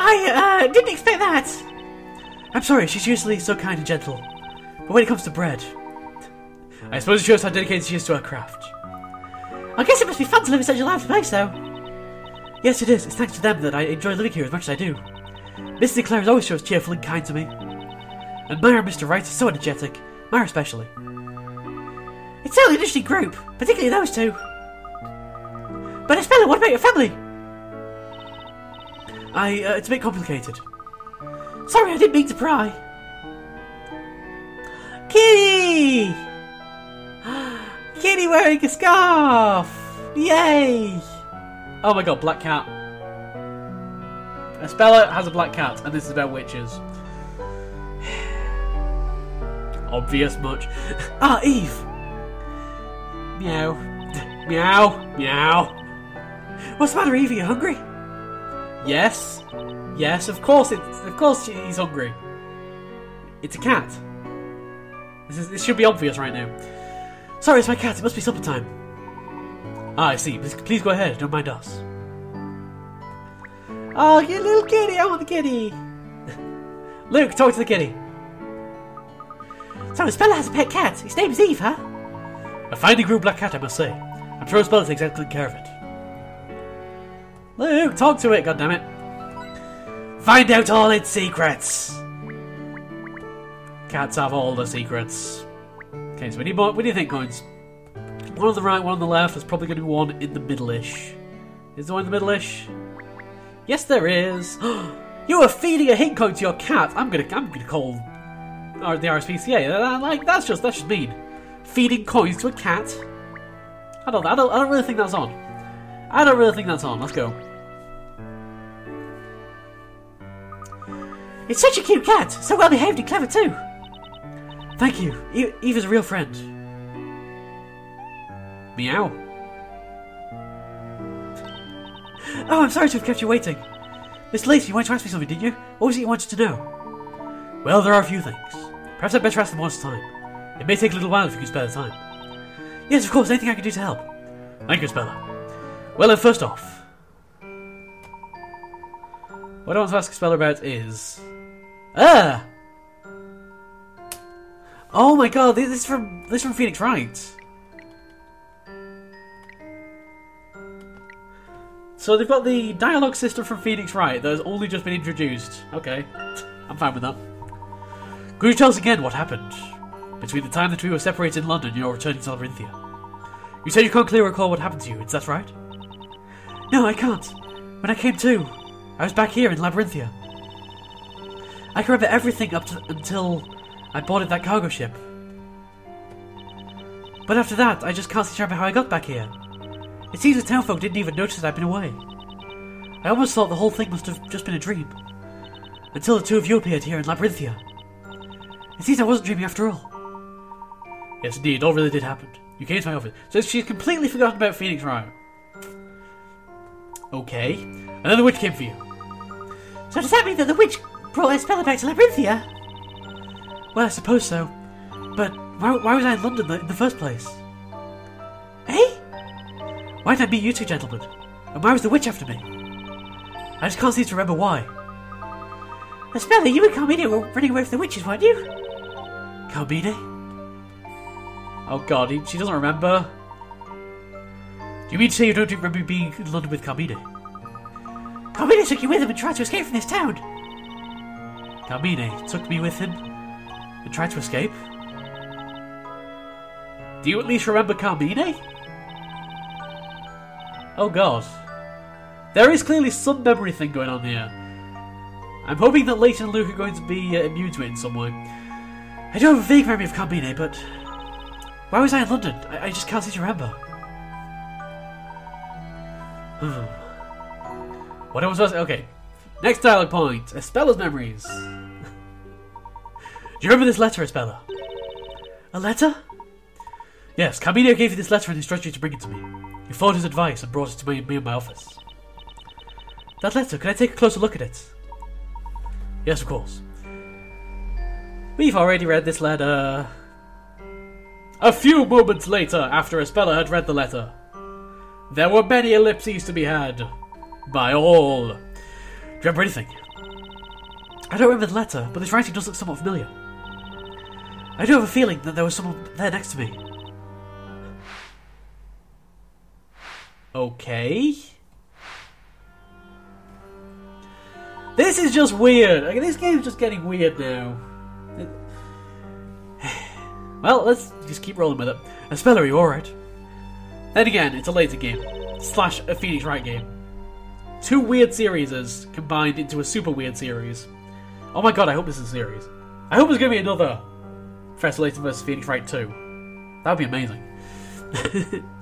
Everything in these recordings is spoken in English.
I didn't expect that. I'm sorry, she's usually so kind and gentle. But when it comes to bread... I suppose it shows how dedicated she is to her craft. I guess it must be fun to live in such a lively place, though. Yes, it is. It's thanks to them that I enjoy living here as much as I do. Mrs. Sinclair has always shows cheerful and kind to me. And Myra and Mr. Wright are so energetic. Myra especially. It's certainly an interesting group, particularly those two. But Espella, what about your family? It's a bit complicated. Sorry, I didn't mean to pry. Kitty! Kitty wearing a scarf! Yay! Oh my god, black cat. Espella has a black cat, and this is about witches. Obvious much. Ah, Eve! Meow. Meow. Meow. What's the matter, Eve? Are you hungry? Yes. Yes, of course he's hungry. It's a cat. This should be obvious right now. Sorry, it's my cat. It must be supper time. Ah, I see. Please go ahead. Don't mind us. Oh, you little kitty. I want the kitty. Luke, talk to the kitty. So, Espella has a pet cat. His name's Eve, huh? A finely groomed black cat, I must say. I'm sure Espella takes excellent care of it. Luke, talk to it, goddammit. Find out all its secrets. Cats have all the secrets. Okay, so we need more. What do you think, coins? One on the right, one on the left. There's probably going to be one in the middle-ish. Is there one in the middle-ish? Yes, there is. You are feeding a hint coin to your cat. I'm gonna call the RSPCA. That's just mean. Feeding coins to a cat. I don't really think that's on. I don't really think that's on. Let's go. It's such a cute cat. So well behaved and clever too. Thank you. Eve is a real friend. Meow. Oh, I'm sorry to have kept you waiting. Miss Layton, you wanted to ask me something, didn't you? What was it you wanted to know? Well, there are a few things. Perhaps I'd better ask them one at a time. It may take a little while if you can spare the time. Yes, of course. Anything I can do to help. Thank you, Espella. Well, then, first off, what I want to ask Espella about is... Ah! Oh my god, this is from Phoenix Wright. So they've got the dialogue system from Phoenix Wright that has only just been introduced. Okay, I'm fine with that. Could you tell us again what happened between the time that we were separated in London and your returning to Labyrinthia? You said you can't clearly recall what happened to you, is that right? No, I can't. When I came to, I was back here in Labyrinthia. I can remember everything until I boarded that cargo ship. But after that, I just can't seem to remember how I got back here. It seems the townfolk didn't even notice that I'd been away. I almost thought the whole thing must have just been a dream. Until the two of you appeared here in Labyrinthia. It seems I wasn't dreaming after all. Yes, indeed, it all really did happen. You came to my office. So she's completely forgotten about Phoenix Wright. Okay. And then the witch came for you. So does that mean that the witch brought Espella back to Labyrinthia? Well, I suppose so. But why was I in London in the first place? Eh? Why did I meet you two gentlemen? And why was the witch after me? I just can't seem to remember why. Espella, you and Carmine were running away from the witches, weren't you? Carmine? Oh god, she doesn't remember. Do you mean to say you don't remember being in London with Carmine? Carmine took you with him and tried to escape from this town. Carmine took me with him and tried to escape? Do you at least remember Carmine? Oh god. There is clearly some memory thing going on here. I'm hoping that Layton and Luke are going to be immune to it in some way. I do have a vague memory of Carmine, but... Why was I in London? I just can't seem to remember. What was I... Okay. Next dialogue point. Espella's memories. Do you remember this letter, Espella? A letter? Yes, Carmine gave you this letter and instructed you to bring it to me. You followed his advice and brought it to me in my office. That letter, can I take a closer look at it? Yes, of course. We've already read this letter. A few moments later, after Espella had read the letter, there were many ellipses to be had. By all. Do you remember anything? I don't remember the letter, but this writing does look somewhat familiar. I do have a feeling that there was someone there next to me. Okay. This is just weird. Okay, this game's just getting weird now. Well, let's just keep rolling with it. Espella, are you alright? Then again, it's a Layton game. / a Phoenix Wright game. 2 weird series combined into a super weird series. Oh my god, I hope this is a series. I hope there's going to be another Professor Layton vs Phoenix Wright 2. That would be amazing.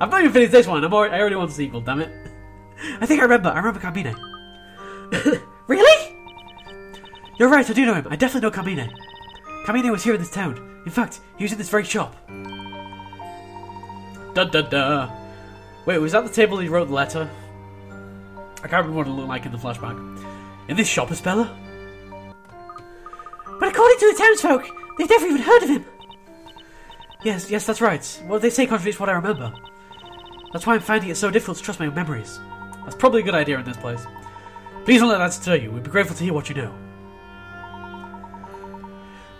I've not even finished this one. I already want a sequel, damn it. I think I remember Carmine. Really? You're right, I do know him. I definitely know Carmine. Carmine was here in this town. In fact, he was in this very shop. Da da da. Wait, was that the table he wrote the letter? I can't remember what it looked like in the flashback. In this shop, Espella? But according to the townsfolk, they've never even heard of him. Yes, that's right. What they say contradicts what I remember. That's why I'm finding it so difficult to trust my own memories. That's probably a good idea in this place. Please don't let that deter you. We'd be grateful to hear what you know.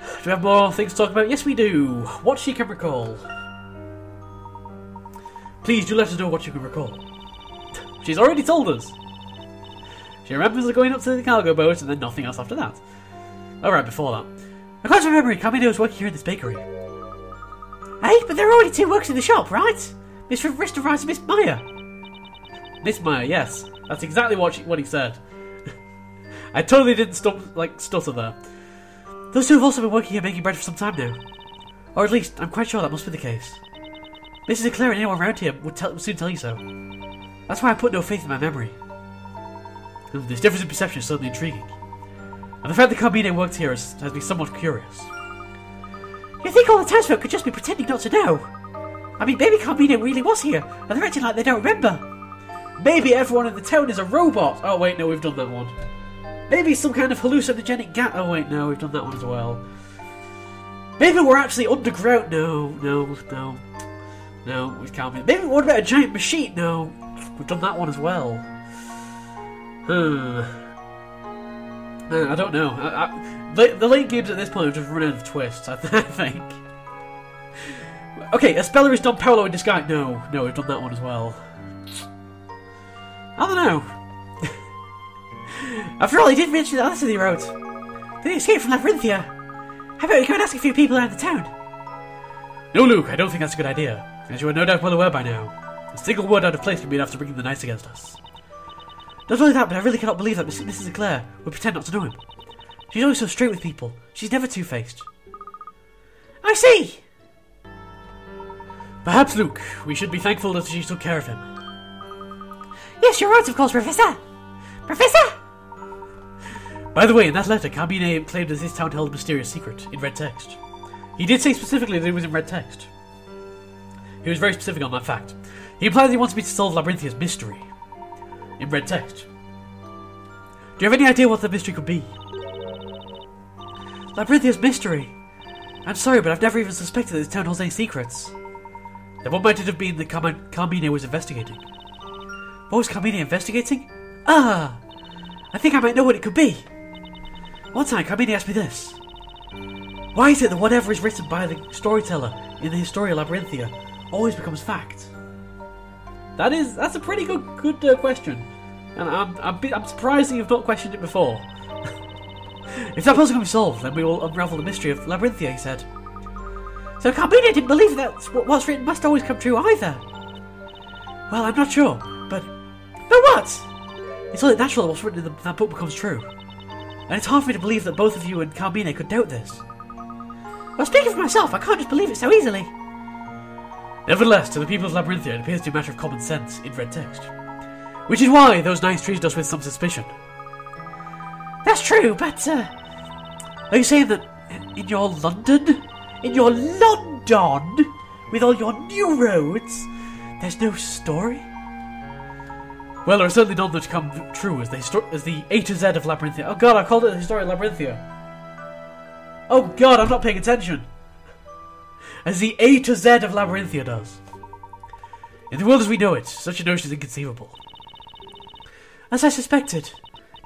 Do we have more things to talk about? Yes, we do. What she can recall. Please do let us know what you can recall. She's already told us. She remembers going up to the cargo boat and then nothing else after that. Alright, before that. According to my memory, Carmine was working here in this bakery. Hey, but there are already 2 workers in the shop, right? Mr. Wright and Miss Meyer. Miss Meyer, yes. That's exactly what he said. I totally didn't stutter there. Those 2 have also been working here making bread for some time now. Or at least, I'm quite sure that must be the case. Mrs. Eclair and anyone around here would soon tell you so. That's why I put no faith in my memory. This difference in perception is certainly intriguing. And the fact that Carmine worked here has me somewhat curious. You think all the townsfolk could just be pretending not to know? I mean, maybe Carmine really was here, and they're acting like they don't remember. Maybe everyone in the town is a robot. Oh wait, no, we've done that one. Maybe some kind of hallucinogenic gas. Oh wait, no, we've done that one as well. Maybe we're actually underground. No, we can't be. Maybe what about a giant machine? No, we've done that one as well. I don't know. The late games at this point have just run out of twists, I think. Okay, Espella is Don Paolo in disguise. No, we've done that one as well. I don't know. After all, he did mention the letter he wrote. Did he escape from Labyrinthia? How about we go and ask a few people around the town? No, Luke, I don't think that's a good idea. As you are no doubt well aware by now, a single word out of place can be enough to bring the Knights against us. Not only that, but I really cannot believe that Mrs. Eclair would pretend not to know him. She's always so straight with people. She's never two-faced. I see! Perhaps, Luke, we should be thankful that she took care of him. Yes, you're right, of course, Professor! Professor! By the way, in that letter, Carmine claimed that this town held a mysterious secret, in red text. He did say specifically that it was in red text. He was very specific on that fact. He implied that he wanted me to solve Labyrinthia's mystery. In red text. Do you have any idea what the mystery could be? Labyrinthia's mystery? I'm sorry, but I've never even suspected that this town holds any secrets. Then what might it have been that Carmine was investigating? What was Carmine investigating? Ah! I think I might know what it could be. One time, Carmine asked me this. Why is it that whatever is written by the storyteller in the Historia Labyrinthia always becomes fact? That's a pretty good question. And I'm surprised that you've not questioned it before. If that puzzle can be solved, then we will unravel the mystery of Labyrinthia, he said. So Carmine didn't believe that what's written must always come true either. Well, I'm not sure, but what? It's only natural that what's written in that book becomes true. And it's hard for me to believe that both of you and Carmine could doubt this. Well, speaking for myself, I can't just believe it so easily. Nevertheless, to the people of Labyrinthia, it appears to be a matter of common sense in red text. Which is why those knights treated us with some suspicion. That's true, but, are you saying that in your London? In your London? With all your new roads? There's no story? Well, there are certainly none that come true as the A to Z of Labyrinthia. Oh god, I called it the Historia Labyrinthia. Oh god, I'm not paying attention. As the A to Z of Labyrinthia does. In the world as we know it, such a notion is inconceivable. As I suspected,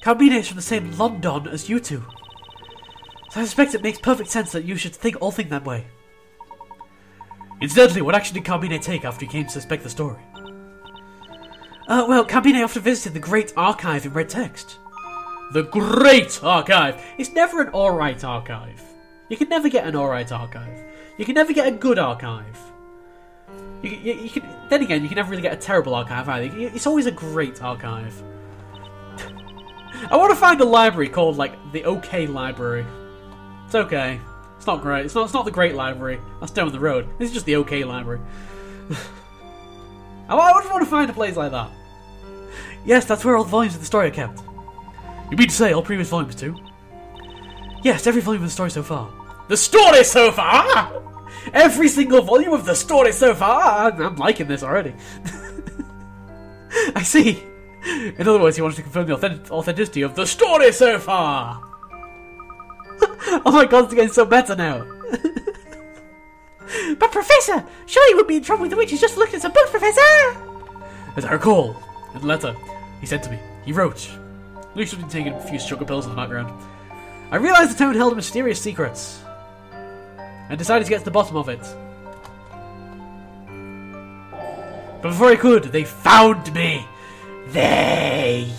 Carmine is from the same London as you two. So I suspect it makes perfect sense that you should all think that way. Incidentally, what action did Carmine take after he came to suspect the story? Well, Carmine often visited the Great Archive in red text. The Great Archive! It's never an alright archive. You can never get an alright archive. You can never get a good archive. You can, then again, you can never really get a terrible archive either. It's always a great archive. I want to find a library called, like, the OK Library. It's okay. It's not great. It's not the Great Library. That's down the road. This is just the OK Library. I just want to find a place like that. Yes, that's where all the volumes of the story are kept. You mean to say all previous volumes too? Yes, every volume of the story so far. The story so far? Every single volume of the story so far? I'm liking this already. I see. In other words, he wanted to confirm the authenticity of the story so far. Oh my god, it's getting so better now. But Professor, surely you would be in trouble with the witches just for looking at some books, Professor! As I recall, in the letter he sent to me, he wrote, Luke's been taking a few sugar pills in the background. I realised the town held a mysterious secret, and decided to get to the bottom of it. But before I could, they found me! They!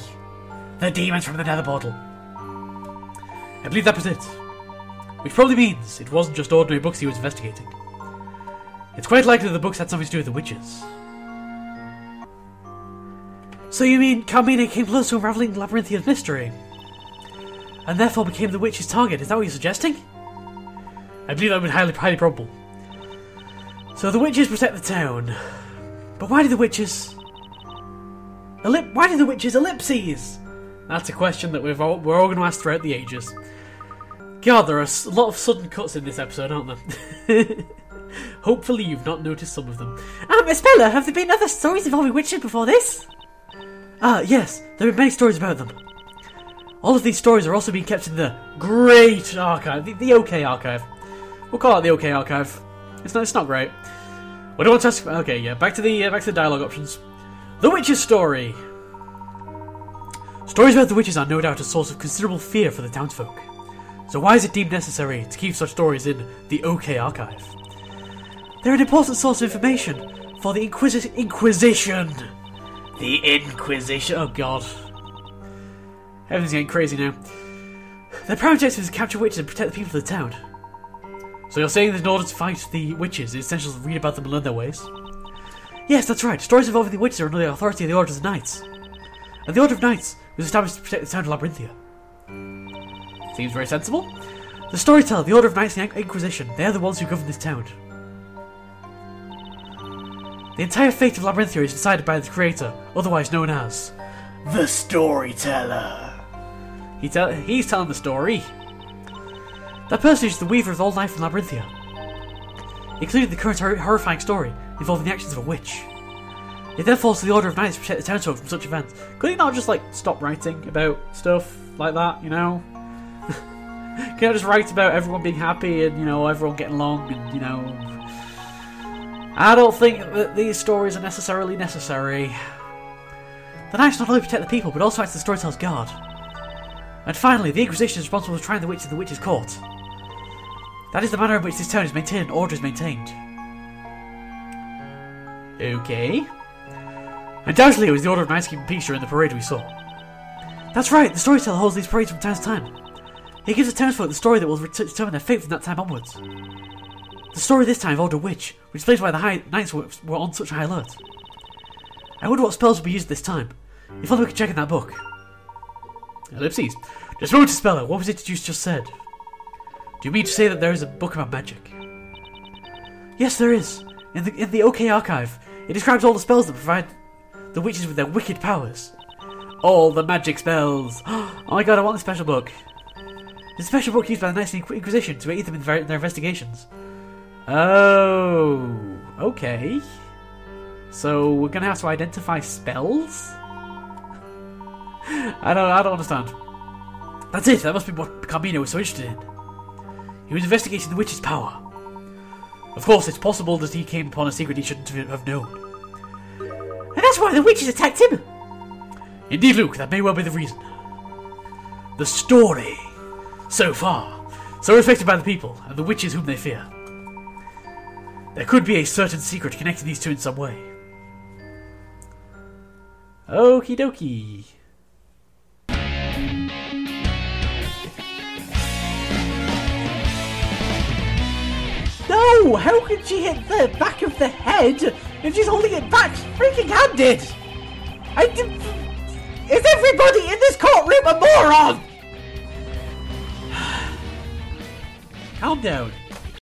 The demons from the nether portal. I believe that was it. Which probably means it wasn't just ordinary books he was investigating. It's quite likely the books had something to do with the witches. So you mean Carmine came close to unravelling Labyrinthia's mystery, and therefore became the witch's target? Is that what you're suggesting? I believe that would be highly probable. So the witches protect the town. But why do the witches... Why do the witches ellipses? That's a question that we're all going to ask throughout the ages. God, there are a lot of sudden cuts in this episode, aren't there? Hopefully you've not noticed some of them. Espella, have there been other stories involving witches before this? Yes, there have been many stories about them. All of these stories are also being kept in the Great Archive, the OK Archive. We'll call it the OK Archive. It's not great. What do I want to ask? Okay, yeah, back to the dialogue options. The Witch's Story. Stories about the witches are no doubt a source of considerable fear for the townsfolk. So why is it deemed necessary to keep such stories in the OK Archive? They're an important source of information for the Inquisition. The Inquisition. Oh god. Everything's getting crazy now. Their prime objective is to capture witches and protect the people of the town. So you're saying that in order to fight the witches, it's essential to read about them and learn their ways? Yes, that's right. Stories involving the witches are under the authority of the Order of Knights. And the Order of Knights was established to protect the town of Labyrinthia. Seems very sensible. The storyteller, the Order of Knights and the Inquisition, they are the ones who govern this town. The entire fate of Labyrinthia is decided by the creator, otherwise known as the Storyteller. He's telling the story. That person is the weaver of all life in Labyrinthia, including the current horrifying story involving the actions of a witch. It then falls to the Order of Knights to protect the townsfolk from such events. Could he not just, stop writing about stuff like that, you know? Can I just write about everyone being happy and, everyone getting along and, I don't think that these stories are necessarily necessary. The Knights not only protect the people, but also act as the storyteller's guard. And finally, the Inquisition is responsible for trying the witches in the witches' court. That is the manner in which this town is maintained and order is maintained. Okay. Undoubtedly, it was the Order of Knights keeping peace during the parade we saw. That's right, the storyteller holds these parades from time to time. He gives the townsfolk the story that will determine their fate from that time onwards. The story this time involved a witch, which explains why the Knights were on such high alert. I wonder what spells will be used this time. If only we could check in that book. Ellipses. Just a moment, Espella. What was it you just said? Do you mean to say that there is a book about magic? Yes, there is. In the OK Archive, it describes all the spells that provide the witches with their wicked powers. All the magic spells. Oh my god, I want this special book. It's a special book used by the Knights of the Inquisition to aid them in their investigations. Oh, okay. So we're gonna have to identify spells? I don't understand. That's it. That must be what Carmine was so interested in. He was investigating the witch's power. Of course, it's possible that he came upon a secret he shouldn't have known. And that's why the witches attacked him! Indeed, Luke, that may well be the reason. The story, so far, So respected by the people, and the witches whom they fear. There could be a certain secret connecting these two in some way. Okie dokie. No! How could she hit the back of the head if she's holding it back freaking handed? Is everybody in this courtroom a moron? Calm down.